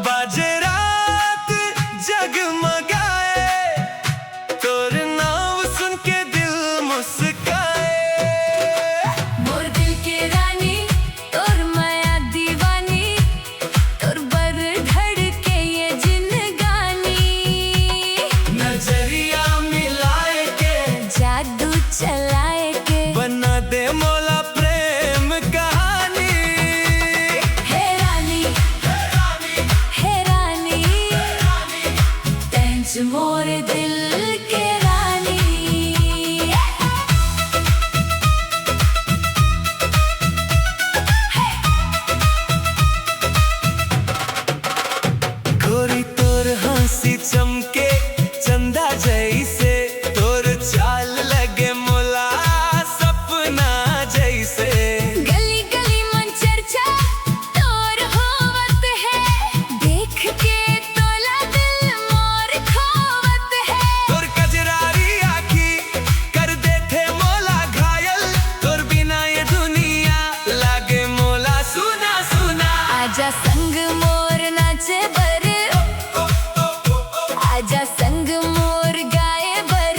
बाजे रात जगमगाए, तोर नाम सुन के दिल मुस्काए। मोर दिल के रानी तोर माया दीवानी, तोर बर धड़के ये जिन गानी। नजरिया मिलाए के, जादू चलाए के, बना दे मोला प्रेम कहानी। हे रानी हे रानी, तेंच मोर दिल के रानी। गोरी तोर हंसी चमके चंदा जैसे, तोर चाल लगे मोला सपना जैसे। गली गली मन चर्चा तोर होवत है, देख के तोला दिल मोर खोवत है। तोर कजरारी आँखी कर देथे मोला घायल, तोर बिना ये दुनिया लागे मोला सुना सुना। आजा संग मोर नाचे बर, आजा संग मोर गाए बर,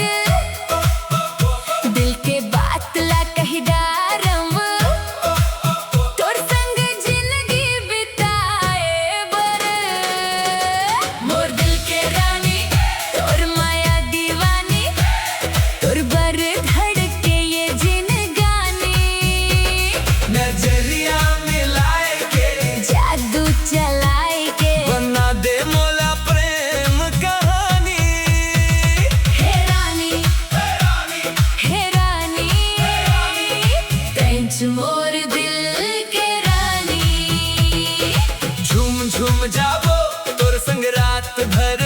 दिल के बात ला कही डारम, तोर संग जिंदगी बिताए बर। मोर दिल के रानी तोर माया दीवानी, तोर बर धड़के ये जिन गानी। नजरिया मिलाए के, जादू चलाए के, बना दे मोला प्रेम कहानी। हे रानी हे रानी, तेंच मोर दिल के रानी। झूम झूम जाबो तोर संग रात भर